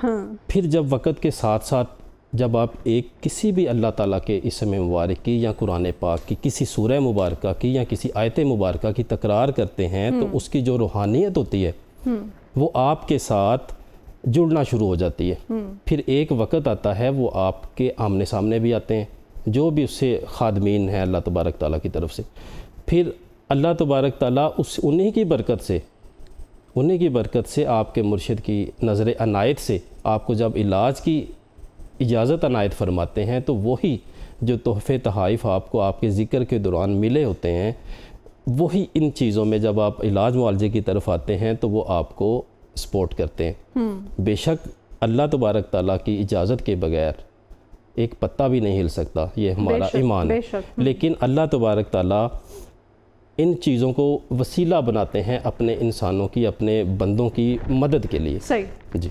پھر جب وقت کے ساتھ ساتھ جب آپ ایک کسی بھی اللہ تعالیٰ کے اسم مبارک کی یا قرآن پاک کی کسی سورہ مبارکہ کی یا کسی آیت مبارکہ کی تکرار کرتے ہیں تو اس کی جو روحانیت ہوتی ہے وہ آپ کے ساتھ جڑنا شروع ہو جاتی ہے. پھر ایک وقت آتا ہے وہ آپ کے آمنے سامنے بھی آتے ہیں جو بھی اس سے خادمین ہیں اللہ تبارک تعالیٰ کی طرف سے. پھر اللہ تبارک تعالیٰ انہی کی برکت سے آپ کے مرشد کی نظر عنایت سے آپ کو جب علاج کی اجازت عنایت فرماتے ہیں تو وہی جو تحفے تحائف آپ کو آپ کے ذکر کے دوران ملے ہوتے ہیں وہی ان چیزوں میں جب آپ علاج معالجے کی طرف آتے ہیں تو وہ آپ کو سپورٹ کرتے ہیں. بے شک اللہ تبارک تعالیٰ کی اجازت کے بغیر ایک پتہ بھی نہیں ہل سکتا، یہ ہمارا ایمان ہے. لیکن اللہ تبارک تعالیٰ ان چیزوں کو وسیلہ بناتے ہیں اپنے انسانوں کی، اپنے بندوں کی مدد کے لیے. صحیح جی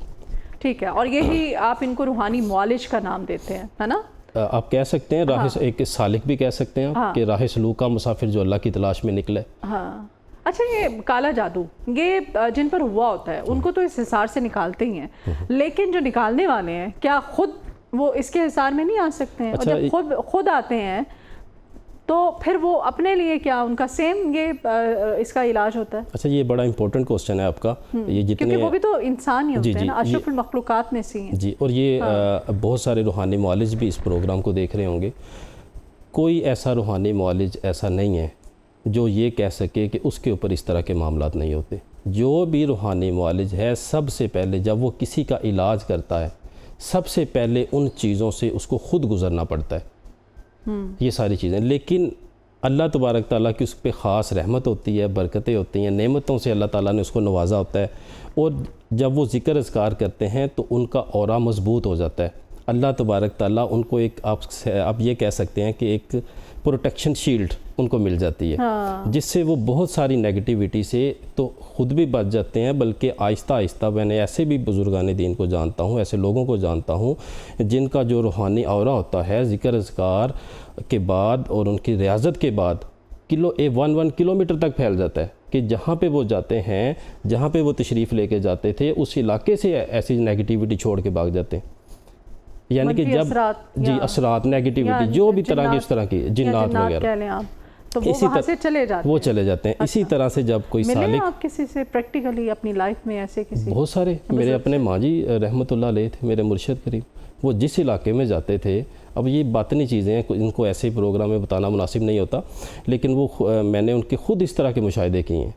ٹھیک ہے. اور یہی آپ ان کو روحانی معالج کا نام دیتے ہیں، ہے نا؟ آپ کہہ سکتے ہیں راہ ایک سالک بھی کہہ سکتے ہیں کہ راہ سلوک کا مسافر جو اللہ کی تلاش میں نکلے. ہاں اچھا، یہ کالا جادو یہ جن پر ہوا ہوتا ہے ان کو تو اس حصار سے نکالتے ہی ہیں، لیکن جو نکالنے والے ہیں کیا خود وہ اس کے حصار میں نہیں آ سکتے ہیں؟ اور جب خود آتے ہیں تو پھر وہ اپنے لیے کیا ان کا سیم یہ اس کا علاج ہوتا ہے؟ اچھا، یہ بڑا امپورٹنٹ کوسچن ہے آپ کا. یہ جتنے کیونکہ وہ بھی تو انسان ہی ہوتے ہیں نا، اشرف المخلوقات میں سے ہیں. جی، اور یہ بہت سارے روحانی معالج بھی اس پروگرام کو دیکھ رہے ہوں گے. کوئی ایسا روحانی معالج ایسا نہیں ہے جو یہ کہہ سکے کہ اس کے اوپر اس طرح کے معاملات نہیں ہوتے. جو بھی روحانی معالج ہے سب سے پہلے جب وہ کسی کا علاج کرتا ہے سب سے پہلے ان چیزوں سے اس کو خود گزرنا پڑتا ہے، یہ ساری چیزیں. لیکن اللہ تبارک تعالیٰ کی اس پہ خاص رحمت ہوتی ہے، برکتیں ہوتی ہیں، نعمتوں سے اللہ تعالیٰ نے اس کو نوازا ہوتا ہے. اور جب وہ ذکر اذکار کرتے ہیں تو ان کا اورا مضبوط ہو جاتا ہے. اللہ تبارک تعالیٰ ان کو ایک آپ یہ کہہ سکتے ہیں کہ ایک پروٹیکشن شیلڈ ان کو مل جاتی ہے، جس سے وہ بہت ساری نیگیٹیوٹی سے تو خود بھی بچ جاتے ہیں، بلکہ آہستہ آہستہ میں نے ایسے بھی بزرگان دین کو جانتا ہوں، ایسے لوگوں کو جانتا ہوں جن کا جو روحانی اورا ہوتا ہے ذکر اذکار کے بعد اور ان کی ریاضت کے بعد 1 کلومیٹر تک پھیل جاتا ہے کہ جہاں پہ وہ جاتے ہیں، جہاں پہ وہ تشریف لے کے جاتے تھے اس علاقے سے ایسی نیگیٹیوٹی چھوڑ کے بھاگ جاتے ہیں. یعنی کہ جب اثرات نیگیٹیوٹی جو بھی طرح کی اس طرح کی جنات وغیرہ تو وہ وہاں سے چلے جاتے ہیں، وہ چلے جاتے ہیں. اسی طرح سے جب کوئی سالک، ملے آپ کسی سے پریکٹیکلی اپنی لائف میں ایسے کسی؟ بہت سارے. میرے اپنے ماں جی رحمۃ اللہ علیہ تھے، میرے مرشد کریم، وہ جس علاقے میں جاتے تھے، اب یہ باطنی چیزیں ہیں ان کو ایسے پروگرام میں بتانا مناسب نہیں ہوتا، لیکن وہ میں نے ان کے خود اس طرح کے مشاہدے کیے ہیں.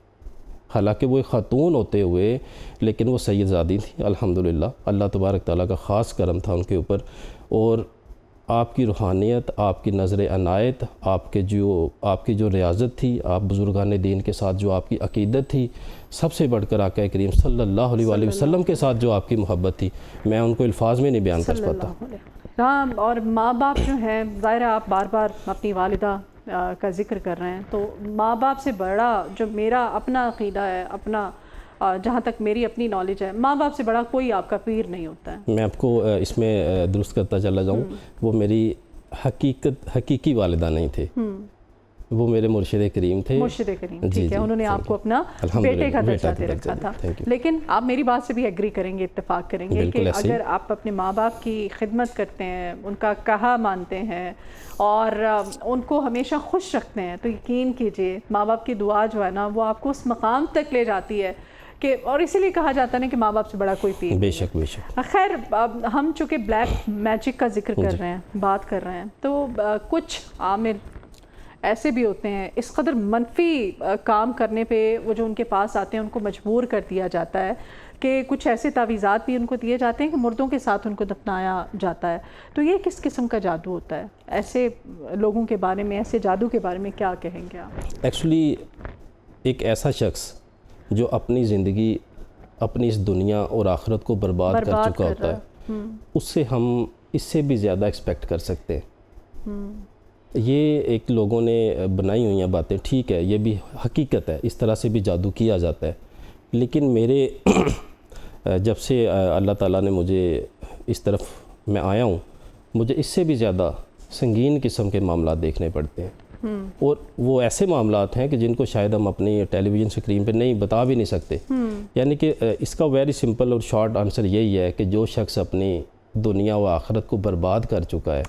حالانکہ وہ ایک خاتون ہوتے ہوئے لیکن وہ سید زادی تھی الحمدللہ. اللہ تبارک تعالیٰ کا خاص کرم تھا ان کے اوپر. اور آپ کی روحانیت، آپ کی نظر عنایت، آپ کی جو ریاضت تھی، آپ بزرگان دین کے ساتھ جو آپ کی عقیدت تھی، سب سے بڑھ کر آقا کریم صلی اللہ علیہ وآلہ وسلم کے ساتھ جو آپ کی محبت تھی، میں ان کو الفاظ میں نہیں بیان کر پاتا. ہاں، اور ماں باپ جو ہیں، ظاہر ہے آپ بار بار اپنی والدہ کا ذکر کر رہے ہیں، تو ماں باپ سے بڑا جو میرا اپنا عقیدہ ہے، اپنا جہاں تک میری اپنی نالج ہے، ماں باپ سے بڑا کوئی آپ کا پیر نہیں ہوتا ہے. میں آپ کو اس میں درست کرتا چلا جاؤں، وہ میری حقیقی والدہ نہیں تھے، وہ میرے مرشد کریم تھے. مرشد کریم، ٹھیک ہے، انہوں نے آپ کو اپنا بیٹے کا درجہ دے رکھا تھا. لیکن آپ میری بات سے بھی ایگری کریں گے، اتفاق کریں گے کہ اگر آپ اپنے ماں باپ کی خدمت کرتے ہیں، ان کا کہا مانتے ہیں اور ان کو ہمیشہ خوش رکھتے ہیں، تو یقین کیجئے ماں باپ کی دعا جو ہے نا وہ آپ کو اس مقام تک لے جاتی ہے کہ، اور اسی لیے کہا جاتا ہے نا کہ ماں باپ سے بڑا کوئی پیر. بے شک بے شک. خیر، ہم چونکہ بلیک میجک کا ذکر کر رہے ہیں، بات کر رہے ہیں، تو کچھ عامل ایسے بھی ہوتے ہیں اس قدر منفی کام کرنے پہ وہ جو ان کے پاس آتے ہیں ان کو مجبور کر دیا جاتا ہے کہ کچھ ایسے تعویذات بھی ان کو دیے جاتے ہیں کہ مردوں کے ساتھ ان کو دفنایا جاتا ہے. تو یہ کس قسم کا جادو ہوتا ہے؟ ایسے لوگوں کے بارے میں، ایسے جادو کے بارے میں کیا کہیں گے آپ؟ ایکچولی ایک ایسا شخص جو اپنی زندگی، اپنی اس دنیا اور آخرت کو برباد کر چکا ہوتا ہے، اس سے ہم اس سے بھی زیادہ ایکسپیکٹ کر سکتے ہیں. یہ ایک لوگوں نے بنائی ہوئی ہیں باتیں، ٹھیک ہے، یہ بھی حقیقت ہے، اس طرح سے بھی جادو کیا جاتا ہے. لیکن میرے جب سے اللہ تعالیٰ نے مجھے اس طرف میں آیا ہوں، مجھے اس سے بھی زیادہ سنگین قسم کے معاملات دیکھنے پڑتے ہیں. اور وہ ایسے معاملات ہیں کہ جن کو شاید ہم اپنی ٹیلی ویژن اسکرین پہ نہیں بتا بھی نہیں سکتے. یعنی کہ اس کا ویری سمپل اور شارٹ آنسر یہی ہے کہ جو شخص اپنی دنیا و آخرت کو برباد کر چکا ہے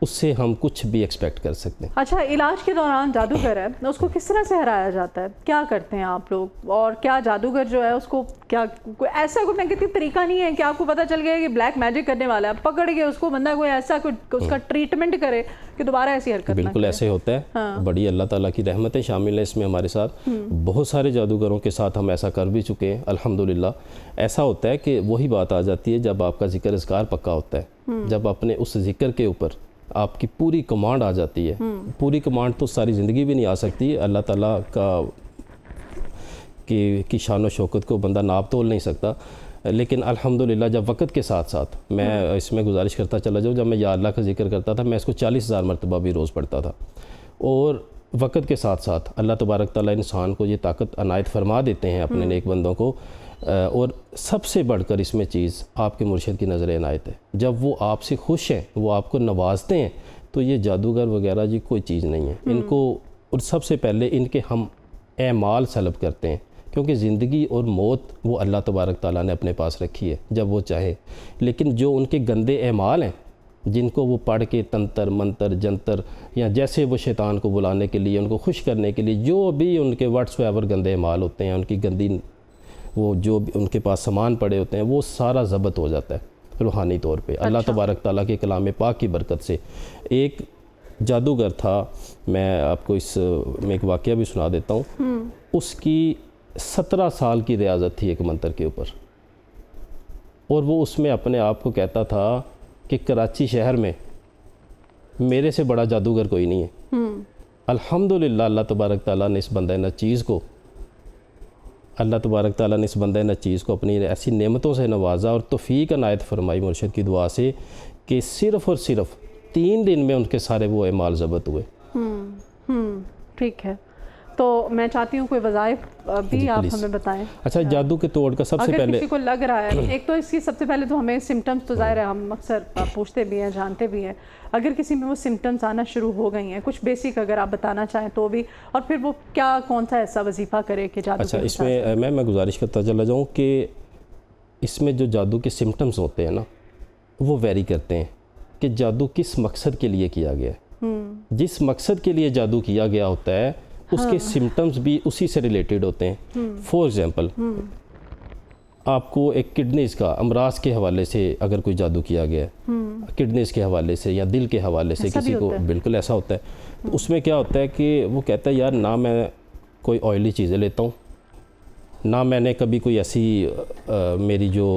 اس سے ہم کچھ بھی ایکسپیکٹ کر سکتے ہیں. اچھا، علاج کے دوران جادوگر ہے اس کو کس طرح سے ہرایا جاتا ہے؟ کیا کرتے ہیں آپ لوگ؟ اور کیا جادوگر جو ہے اس کو کیا کوئی ایسا کوئی نیگیٹو طریقہ نہیں ہے کہ آپ کو پتہ چل گیا کہ بلیک میجک کرنے والا ہے، پکڑ کے اس کو بندہ کوئی ایسا کوئی اس کا ٹریٹمنٹ کرے کہ دوبارہ ایسی حرکت نہ کرے؟ بالکل ایسے ہوتا ہے. بڑی اللہ تعالیٰ کی رحمتیں شامل ہیں اس میں ہمارے ساتھ. بہت سارے جادوگروں کے ساتھ ہم ایسا کر بھی چکے ہیں الحمدللہ. ایسا ہوتا ہے کہ وہی بات آ جاتی ہے جب آپ کا ذکر اذکار پکا ہوتا ہے، جب اپنے اس ذکر کے اوپر آپ کی پوری کمانڈ آ جاتی ہے. پوری کمانڈ تو ساری زندگی بھی نہیں آ سکتی. اللہ تعالیٰ کی شان و شوکت کو بندہ ناپ تول نہیں سکتا. لیکن الحمدللہ جب وقت کے ساتھ ساتھ میں اس میں گزارش کرتا چلا جاؤں، جب میں یا اللہ کا ذکر کرتا تھا میں اس کو 40,000 مرتبہ بھی روز پڑھتا تھا. اور وقت کے ساتھ ساتھ اللہ تبارک تعالیٰ انسان کو یہ طاقت عنایت فرما دیتے ہیں اپنے نیک بندوں کو. اور سب سے بڑھ کر اس میں چیز آپ کے مرشد کی نظر عنایت ہے. جب وہ آپ سے خوش ہیں، وہ آپ کو نوازتے ہیں، تو یہ جادوگر وغیرہ جی کوئی چیز نہیں ہے. ان کو اور سب سے پہلے ان کے ہم اعمال سلب کرتے ہیں، کیونکہ زندگی اور موت وہ اللہ تبارک تعالیٰ نے اپنے پاس رکھی ہے جب وہ چاہے. لیکن جو ان کے گندے اعمال ہیں جن کو وہ پڑھ کے تنتر منتر جنتر یا جیسے وہ شیطان کو بلانے کے لیے، ان کو خوش کرنے کے لیے جو بھی ان کے واٹس ایور گندے اعمال ہوتے ہیں، ان کی گندی وہ جو بھی ان کے پاس سامان پڑے ہوتے ہیں، وہ سارا ضبط ہو جاتا ہے روحانی طور پہ. اللہ تبارک تعالیٰ کے کلام پاک کی برکت سے. ایک جادوگر تھا، میں آپ کو اس میں ایک واقعہ بھی سنا دیتا ہوں. اس کی 17 سال کی ریاضت تھی ایک منتر کے اوپر، اور وہ اس میں اپنے آپ کو کہتا تھا کہ کراچی شہر میں میرے سے بڑا جادوگر کوئی نہیں ہے. الحمدللہ اللہ تبارک تعالیٰ نے اس بندہ نچیز کو اپنی ایسی نعمتوں سے نوازا اور توفیق عنایت فرمائی مرشد کی دعا سے کہ صرف اور صرف 3 دن میں ان کے سارے وہ اعمال ضبط ہوئے. ٹھیک ہے، تو میں چاہتی ہوں کوئی وظائف بھی آپ ہمیں بتائیں. اچھا، جادو کے توڑ کا سب سے پہلے اگر کسی کو لگ رہا ہے، ایک تو اس کی سب سے پہلے تو ہمیں سمٹمز تو ظاہر ہے ہم اکثر پوچھتے بھی ہیں جانتے بھی ہیں. اگر کسی میں وہ سمٹمز آنا شروع ہو گئی ہیں، کچھ بیسک اگر آپ بتانا چاہیں تو بھی، اور پھر وہ کون سا ایسا وظیفہ کرے کہ جادو. اچھا، اس میں میں گزارش کرتا چلا جاؤں کہ اس میں جو جادو کے سمٹمز ہوتے ہیں نا، وہ ویری کرتے ہیں کہ جادو کس مقصد کے لیے کیا گیا ہے. جس مقصد کے لیے جادو کیا گیا ہوتا ہے اس کے سمٹمز بھی اسی سے ریلیٹڈ ہوتے ہیں. فور ایگزامپل، آپ کو ایک کڈنیز کا امراض کے حوالے سے اگر کوئی جادو کیا گیا ہے، کڈنیز کے حوالے سے یا دل کے حوالے سے کسی کو، بالکل ایسا ہوتا ہے. تو اس میں کیا ہوتا ہے کہ وہ کہتا ہے یار نہ میں کوئی آئلی چیزیں لیتا ہوں، نہ میں نے کبھی کوئی ایسی میری جو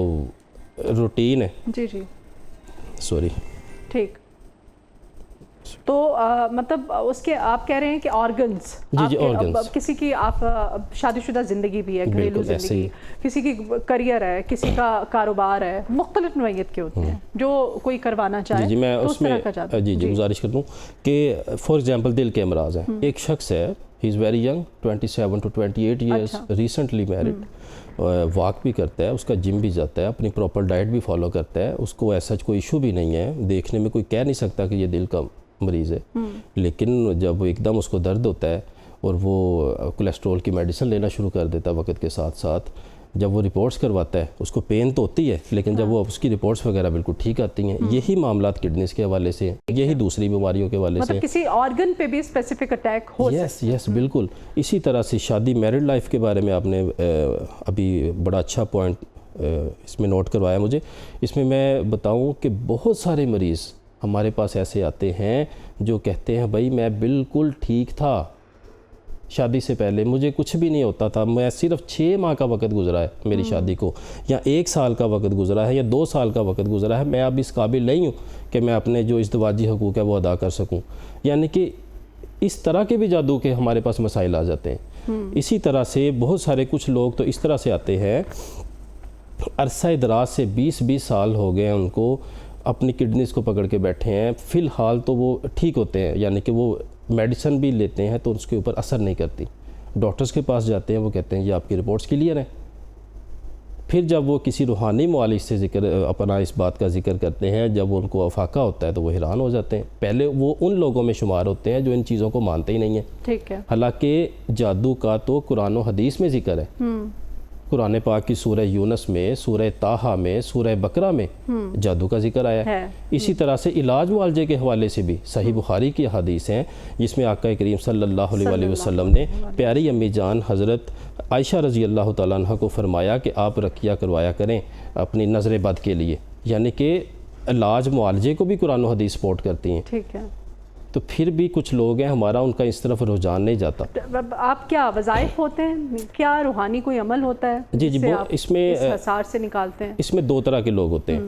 روٹین ہے. جی سوری. ٹھیک، تو مطلب اس کے آپ کہہ رہے ہیں کہ آرگنز، کسی کی آپ شادی شدہ زندگی بھی ہے، گھریلو زندگی، کسی کی کریئر ہے، کسی کا کاروبار ہے، مختلف نوعیت کے ہوتے ہیں جو کوئی کروانا چاہے. جی میں اس میں گزارش کرتا ہوں کہ فار ایگزامپل دل کے امراض ہیں. ایک شخص ہے، he is very young, 27 to 28 years, recently married, walk بھی کرتا ہے، اس کا جم بھی جاتا ہے، اپنی پراپر ڈائٹ بھی فالو کرتا ہے، اس کو ایسا کوئی ایشو بھی نہیں ہے، دیکھنے میں کوئی کہہ نہیں سکتا کہ یہ دل کا مریض ہے. لیکن جب ایک دم اس کو درد ہوتا ہے اور وہ کولیسٹرول کی میڈیسن لینا شروع کر دیتا ہے وقت کے ساتھ ساتھ، جب وہ رپورٹس کرواتا ہے اس کو پین تو ہوتی ہے، لیکن جب وہ اس کی رپورٹس وغیرہ بالکل ٹھیک آتی ہیں. یہی معاملات کڈنیز کے حوالے سے، یہی دوسری بیماریوں کے حوالے سے، کسی آرگن پہ بھی اسپیسیفک اٹیک ہو سکتا ہے. یس بالکل. اسی طرح سے شادی میرڈ لائف کے بارے میں آپ نے ابھی بڑا اچھا پوائنٹ اس میں نوٹ کروایا مجھے. اس میں بتاؤں کہ بہت سارے مریض ہمارے پاس ایسے آتے ہیں جو کہتے ہیں بھائی میں بالکل ٹھیک تھا شادی سے پہلے، مجھے کچھ بھی نہیں ہوتا تھا، میں صرف 6 ماہ کا وقت گزرا ہے میری شادی کو، یا 1 سال کا وقت گزرا ہے، یا 2 سال کا وقت گزرا ہے، میں اب اس قابل نہیں ہوں کہ میں اپنے جو ازدواجی حقوق ہے وہ ادا کر سکوں. یعنی کہ اس طرح کے بھی جادو کے ہمارے پاس مسائل آ جاتے ہیں. اسی طرح سے بہت سارے کچھ لوگ تو اس طرح سے آتے ہیں، عرصہ دراز سے 20 سال ہو گئے ہیں ان کو، اپنی کڈنیز کو پکڑ کے بیٹھے ہیں، فی الحال تو وہ ٹھیک ہوتے ہیں، یعنی کہ وہ میڈیسن بھی لیتے ہیں تو اس کے اوپر اثر نہیں کرتی. ڈاکٹرز کے پاس جاتے ہیں، وہ کہتے ہیں یہ آپ کی رپورٹس کلیئر ہیں، پھر جب وہ کسی روحانی معالج سے اپنا اس بات کا ذکر کرتے ہیں، جب ان کو افاقہ ہوتا ہے تو وہ حیران ہو جاتے ہیں۔ پہلے وہ ان لوگوں میں شمار ہوتے ہیں جو ان چیزوں کو مانتے ہی نہیں ہیں۔ ٹھیک ہے۔ حالانکہ جادو کا تو قرآن و حدیث میں ذکر ہے، قرآن پاک کی سورہ یونس میں، سورہ طٰہٰ میں، سورہ بقرہ میں جادو کا ذکر آیا ہے۔ اسی طرح سے علاج معالجے کے حوالے سے بھی صحیح بخاری کی حدیث ہیں جس میں آقا کریم صلی اللہ علیہ وسلم نے پیاری امی جان حضرت عائشہ رضی اللہ تعالیٰ عنہ کو فرمایا کہ آپ رقیہ کروایا کریں اپنی نظر بد کے لیے، یعنی کہ علاج معالجے کو بھی قرآن و حدیث سپورٹ کرتی ہیں۔ ٹھیک ہے۔ تو پھر بھی کچھ لوگ ہیں ہمارا ان کا اس طرف رجحان نہیں جاتا۔ آپ کیا وظائف ہوتے ہیں، کیا روحانی کوئی عمل ہوتا ہے جی اس میں حصار سے نکالتے ہیں؟ اس میں دو طرح کے لوگ ہوتے ہیں۔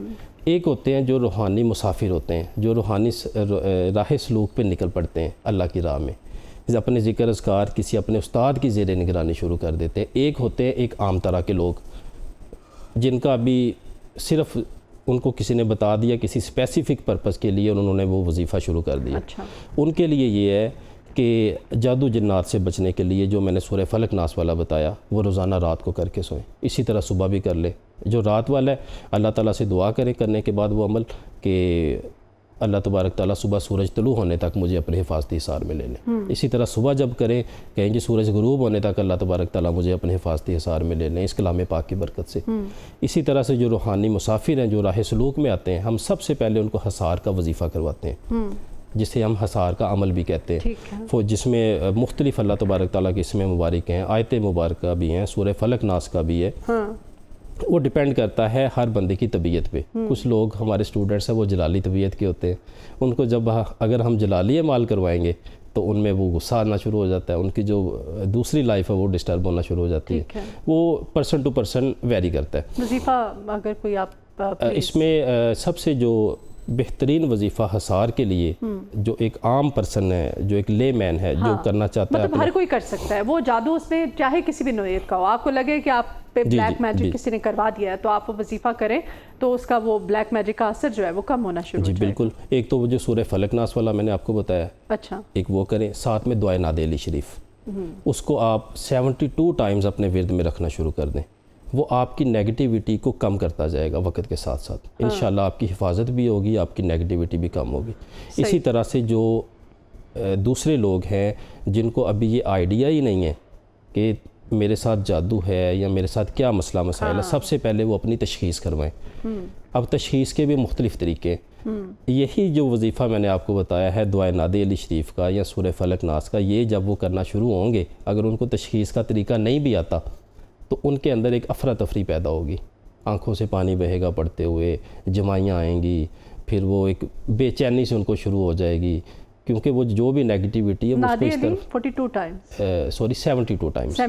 ایک ہوتے ہیں جو روحانی مسافر ہوتے ہیں، جو روحانی راہ سلوک پہ نکل پڑتے ہیں اللہ کی راہ میں، اپنے ذکر اذکار کسی اپنے استاد کی زیر نگرانی شروع کر دیتے ہیں۔ ایک ہوتے ہیں ایک عام طرح کے لوگ جن کا بھی صرف ان کو کسی نے بتا دیا کسی اسپیسیفک پرپس کے لیے انہوں نے وہ وظیفہ شروع کر دیا۔ اچھا۔ ان کے لیے یہ ہے کہ جادو جنات سے بچنے کے لیے جو میں نے سورہ فلق ناس والا بتایا وہ روزانہ رات کو کر کے سوئیں، اسی طرح صبح بھی کر لے۔ جو رات والا ہے اللہ تعالیٰ سے دعا کریں کرنے کے بعد وہ عمل کہ اللہ تبارک تعالیٰ صبح سورج طلوع ہونے تک مجھے اپنے حفاظتی حصار میں لے لیں۔ اسی طرح صبح جب کریں کہیں کہ سورج غروب ہونے تک اللہ تبارک تعالیٰ مجھے اپنے حفاظتی حصار میں لے لیں اس کلام پاک کی برکت سے۔ اسی طرح سے جو روحانی مسافر ہیں جو راہ سلوک میں آتے ہیں ہم سب سے پہلے ان کو حصار کا وظیفہ کرواتے ہیں جسے ہم حصار کا عمل بھی کہتے ہیں، جس میں مختلف اللہ تبارک تعالیٰ کے اسم مبارک ہیں، آیت مبارکہ بھی ہیں، سورہ فلق ناس کا بھی ہے۔ وہ ڈیپینڈ کرتا ہے ہر بندے کی طبیعت پہ۔ کچھ لوگ ہمارے اسٹوڈنٹس ہیں وہ جلالی طبیعت کے ہوتے ہیں، ان کو جب اگر ہم جلالی اعمال کروائیں گے تو ان میں وہ غصہ آنا شروع ہو جاتا ہے، ان کی جو دوسری لائف ہے وہ ڈسٹرب ہونا شروع ہو جاتی ہے۔ وہ پرسن ٹو پرسن ویری کرتا ہے۔ وظیفہ اگر کوئی آپ اس میں سب سے جو بہترین وظیفہ حصار کے لیے جو ایک عام پرسن ہے، جو ایک لے مین ہے، جو کرنا چاہتا ہے، مطلب ہر کوئی کر سکتا ہے وہ جادو، اس میں چاہے کسی بھی نوعیت کا ہو، آپ کو لگے کہ آپ پہ بلیک میجک کسی نے کروا دیا ہے تو آپ وہ وظیفہ کریں تو اس کا وہ بلیک میجک کا اثر جو ہے وہ کم ہونا شروع ہو جائے۔ جی بالکل۔ ایک تو وہ جو سورہ فلق ناس والا میں نے آپ کو بتایا، اچھا، ایک وہ کریں، ساتھ میں دعائے ناد علی شریف، اس کو آپ 72 ٹائمز اپنے ورد میں رکھنا شروع کر دیں۔ وہ آپ کی نیگیٹیوٹی کو کم کرتا جائے گا وقت کے ساتھ ساتھ، انشاءاللہ آپ کی حفاظت بھی ہوگی، آپ کی نیگیٹیوٹی بھی کم ہوگی۔ اسی طرح سے جو دوسرے لوگ ہیں جن کو ابھی یہ آئیڈیا ہی نہیں ہے کہ میرے ساتھ جادو ہے یا میرے ساتھ کیا مسئلہ مسائل ہے، سب سے پہلے وہ اپنی تشخیص کروائیں۔ اب تشخیص کے بھی مختلف طریقے، یہی جو وظیفہ میں نے آپ کو بتایا ہے دعائے ناد علی شریف کا یا سورہ فلق ناس کا، یہ جب وہ کرنا شروع ہوں گے اگر ان کو تشخیص کا طریقہ نہیں بھی آتا تو ان کے اندر ایک افراتفری پیدا ہوگی، آنکھوں سے پانی بہے گا پڑتے ہوئے، جمائیاں آئیں گی، پھر وہ ایک بے چینی سے ان کو شروع ہو جائے گی، کیونکہ وہ جو بھی نیگیٹیوٹی ہے اس کو اس طرف 42 ٹائمز 72 ٹائمز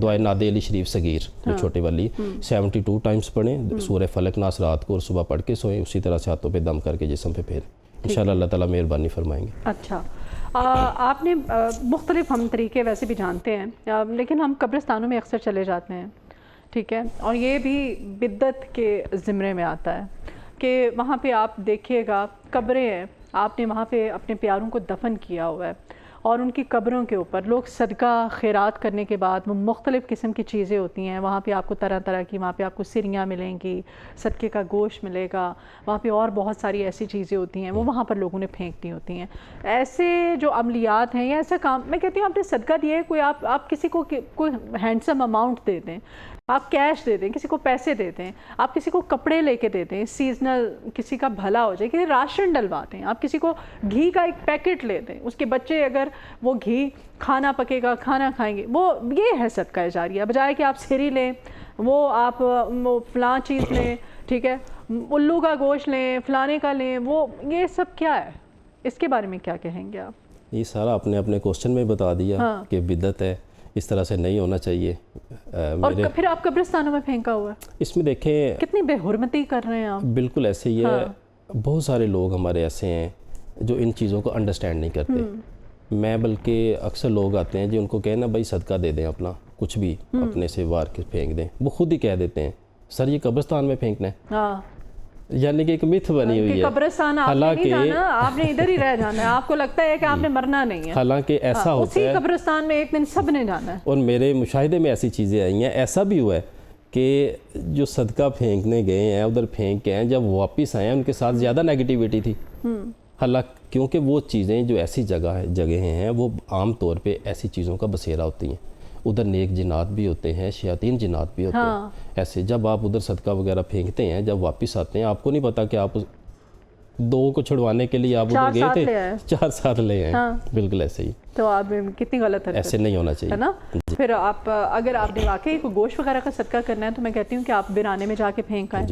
دعائے ناد علی شریف صغیر جو چھوٹے والی 72 ٹائمز پڑھیں، سورہ فلق ناس رات کو اور صبح پڑھ کے سوئیں، اسی طرح سے ہاتھوں پہ دم کر کے جسم پہ پھیریں، انشاءاللہ اللہ تعالیٰ مہربانی فرمائیں گے۔ اچھا، آپ نے مختلف ہم طریقے ویسے بھی جانتے ہیں لیکن ہم قبرستانوں میں اکثر چلے جاتے ہیں، ٹھیک ہے، اور یہ بھی بدعت کے زمرے میں آتا ہے کہ وہاں پہ آپ دیکھیے گا قبریں ہیں، آپ نے وہاں پہ اپنے پیاروں کو دفن کیا ہوا ہے اور ان کی قبروں کے اوپر لوگ صدقہ خیرات کرنے کے بعد وہ مختلف قسم کی چیزیں ہوتی ہیں، وہاں پہ آپ کو طرح طرح کی، وہاں پہ آپ کو سریاں ملیں گی، صدقے کا گوشت ملے گا، وہاں پہ اور بہت ساری ایسی چیزیں ہوتی ہیں وہ وہاں پر لوگوں نے پھینک دی ہوتی ہیں۔ ایسے جو عملیات ہیں یا ایسا کام، میں کہتی ہوں آپ نے صدقہ دیا ہے، کوئی آپ کسی کو کوئی ہینڈسم اماؤنٹ دے دیں، آپ کیش دے دیں، کسی کو پیسے دے دیں، آپ کسی کو کپڑے لے کے دے دیں، سیزنل کسی کا بھلا ہو جائے، کسی راشن ڈلوا دیں، آپ کسی کو گھی کا ایک پیکٹ لے دیں، اس کے بچے اگر وہ گھی کھانا پکے گا کھانا کھائیں گے، وہ یہ ہے صدقہ جاریہ، بجائے کہ آپ سری لیں، وہ آپ وہ فلاں چیز لیں، ٹھیک ہے، الو کا گوشت لیں، فلانے کا لیں، وہ یہ سب کیا ہے؟ اس کے بارے میں کیا کہیں گے آپ؟ یہ سارا اپنے کوسچن میں بتا دیا کہ بدعت ہے، اس طرح سے نہیں ہونا چاہیے۔ اور پھر آپ قبرستانوں میں پھینکا ہوا ہے، اس میں دیکھیں کتنی بے حرمتی کر رہے ہیں آپ۔ بالکل ایسے ہی ہے، بہت سارے لوگ ہمارے ایسے ہیں جو ان چیزوں کو انڈرسٹینڈ نہیں کرتے۔ میں بلکہ اکثر لوگ آتے ہیں جو ان کو کہنا بھائی صدقہ دے دیں، اپنا کچھ بھی اپنے سے وار کے پھینک دیں، وہ خود ہی کہہ دیتے ہیں سر یہ قبرستان میں پھینکنا ہے، یعنی کہ ایک متھ بنی ہوئی ہے، قبرستان آپ نے نہیں جانا، آپ نے ادھر ہی رہ جانا ہے، آپ کو لگتا ہے کہ آپ نے مرنا نہیں ہے، حالانکہ ایسا ہوتا ہے اسی قبرستان میں ایک دن سب نے جانا ہے۔ اور میرے مشاہدے میں ایسی چیزیں آئی ہیں، ایسا بھی ہوا ہے کہ جو صدقہ پھینکنے گئے ہیں ادھر پھینک کے ہیں، جب واپس آئے ہیں ان کے ساتھ زیادہ نیگیٹیویٹی تھی. حالانکہ کیونکہ وہ چیزیں جو ایسی جگہیں ہیں وہ عام طور پہ ایسی چیزوں کا بسیرا ہوتی ہیں. ادھر نیک جنات بھی ہوتے ہیں، شیاطین جنات بھی ہوتے ہیں. ایسے جب آپ ادھر صدقہ وغیرہ پھینکتے ہیں، جب واپس آتے ہیں آپ کو نہیں پتا کہ آپ 2 کو چھڑوانے کے لیے آپ ادھر گئے تھے 4 ساتھ لے آئے. بالکل ایسے ہی. تو آپ کتنی غلط ہے، ایسے نہیں ہونا چاہیے ہے نا. پھر آپ اگر آپ نے واقعی کوئی گوشت وغیرہ کا صدقہ کرنا ہے تو میں کہتی ہوں کہ آپ بیرانے میں جا کے پھینک آئیں.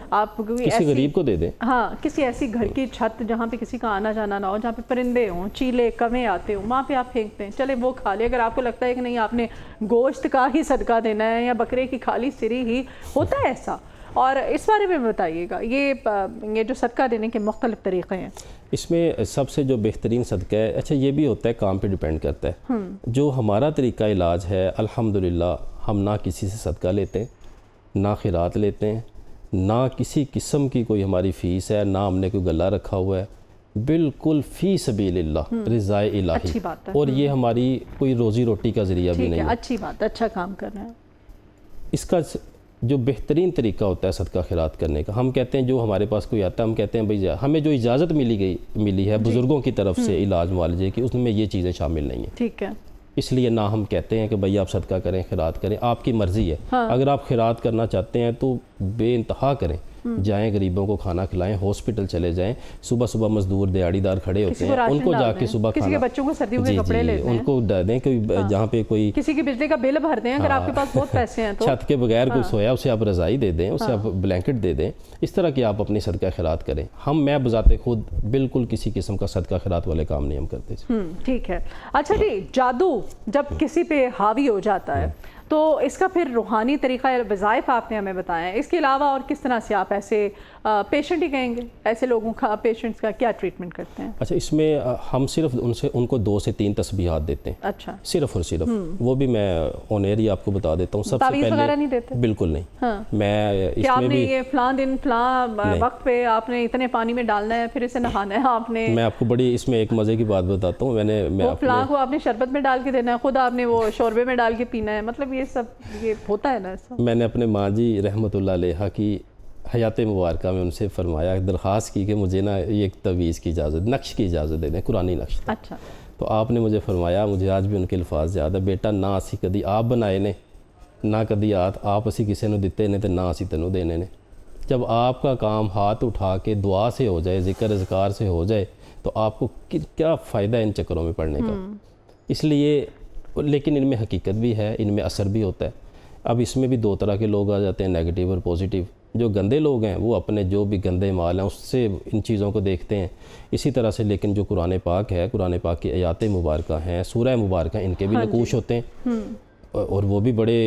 آپ کسی غریب کو دے دیں. ہاں، کسی ایسی گھر کی چھت جہاں پہ کسی کا آنا جانا نہ ہو، جہاں پہ پرندے ہوں، چیلے کوے آتے ہوں، وہاں پہ آپ پھینکتے ہیں. چلے وہ کھا لے. اگر آپ کو لگتا ہے کہ نہیں آپ نے گوشت کا ہی صدقہ دینا ہے یا بکرے کی خالی سری ہی، ہوتا ہے ایسا. اور اس بارے میں بتائیے گا، یہ جو صدقہ دینے کے مختلف طریقے ہیں. اس میں سب سے جو بہترین صدقہ ہے، اچھا یہ بھی ہوتا ہے کام پہ ڈیپینڈ کرتا ہے. جو ہمارا طریقہ علاج ہے الحمدللہ، ہم نہ کسی سے صدقہ لیتے ہیں، نہ خیرات لیتے ہیں، نہ کسی قسم کی کوئی ہماری فیس ہے، نہ ہم نے کوئی گلہ رکھا ہوا ہے. بالکل فی سبیل اللہ، رضائے الہی. اچھی بات ہے. اور یہ ہماری کوئی روزی روٹی کا ذریعہ بھی نہیں ہے. اچھی بات، اچھا کام کر رہے ہیں. اس کا جو بہترین طریقہ ہوتا ہے صدقہ خیرات کرنے کا، ہم کہتے ہیں جو ہمارے پاس کوئی آتا ہے ہم کہتے ہیں بھئی ہمیں جو اجازت ملی ہے بزرگوں کی طرف سے علاج معالجے کی، اس میں یہ چیزیں شامل نہیں ہیں. ٹھیک ہے. اس لیے نہ ہم کہتے ہیں کہ بھئی آپ صدقہ کریں، خیرات کریں، آپ کی مرضی ہے. اگر آپ خیرات کرنا چاہتے ہیں تو بے انتہا کریں، جائیں غریبوں کو کھانا کھلائیں، ہاسپٹل چلے جائیں. صبح مزدور دیہڑی دار کھڑے ہوتے ہیں، ان کو جا کے صبح کسی کے بچوں کو سردیوں کے کپڑے لے دیں، ان کو دیں کہ جہاں پہ کوئی کسی کی بجلی کا بل بھر دیں اگر آپ کے پاس بہت پیسے ہیں تو. چھت کے بغیر کوئی سویا اسے آپ رضائی دے دیں، اسے آپ بلینکٹ دے دیں. اس طرح کی آپ اپنی صدقہ خیرات کریں. میں بذات خود بالکل کسی قسم کا صدقہ خیرات والے کام نہیں ہم کرتے. ٹھیک ہے. اچھا جی، جادو جب کسی پہ حاوی ہو جاتا ہے تو اس کا پھر روحانی طریقہ وظائف آپ نے ہمیں بتایا ہے. اس کے علاوہ اور کس طرح سے آپ ایسے پیشنٹ ہی کہیں گے، ایسے لوگوں کا پیشنٹس کا کیا ٹریٹمنٹ کرتے ہیں؟ اچھا، اس میں ہم صرف ان کو 2 سے 3 تسبیحات دیتے ہیں. اچھا. صرف اور صرف وہ بھی میں آن ایئر ہی آپ کو بتا دیتا ہوں. سب سے تعویذ پہلے وغیرہ نہیں دیتے؟ بالکل نہیں. میں اس آپ میں نے بھی یہ فلاں دن فلاں وقت پہ آپ نے اتنے پانی میں ڈالنا ہے پھر اسے نہانا ہے آپ نے. میں آپ کو بڑی اس میں ایک مزے کی بات بتاتا ہوں. وہ فلاں کو آپ نے شربت میں ڈال کے دینا ہے، خود آپ نے وہ شوربے میں ڈال کے پینا ہے. مطلب یہ سب یہ ہوتا ہے نا ایسا. میں نے اپنے ماں جی رحمۃ اللہ علیہ کی حیات مبارکہ میں ان سے فرمایا، درخواست کی کہ مجھے نا یہ ایک تعویذ کی اجازت، نقش کی اجازت دے دیں، قرآنی نقش. اچھا. تو آپ نے مجھے فرمایا، مجھے آج بھی ان کے الفاظ یاد ہے، بیٹا نہ اسی کدی آپ بنائے نے، نہ کدی آپ اسی کسی نے دیتے نے، تو نہ اسی تینوں دینے نے. جب آپ کا کام ہاتھ اٹھا کے دعا سے ہو جائے، ذکر اذکار سے ہو جائے، تو آپ کو کیا فائدہ ہے ان چکروں میں پڑنے کا. اس لیے لیکن ان میں حقیقت بھی ہے، ان میں اثر بھی ہوتا ہے. اب اس میں بھی 2 طرح کے لوگ آ جاتے ہیں، نیگیٹو اور پوزیٹیو. جو گندے لوگ ہیں وہ اپنے جو بھی گندے مال ہیں اس سے ان چیزوں کو دیکھتے ہیں. اسی طرح سے لیکن جو قرآن پاک ہے، قرآن پاک کی آیات مبارکہ ہیں، سورہ مبارکہ، ان کے بھی نقوش ہوتے ہیں اور وہ بھی بڑے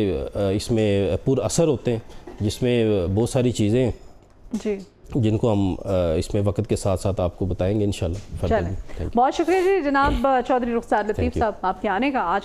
اس میں پر اثر ہوتے ہیں، جس میں بہت ساری چیزیں جی جن کو ہم اس میں وقت کے ساتھ ساتھ آپ کو بتائیں گے انشاءاللہ. چلیں، بہت شکریہ جی جناب چودھری رخسار لطیف صاحب آپ کے آنے کا. آج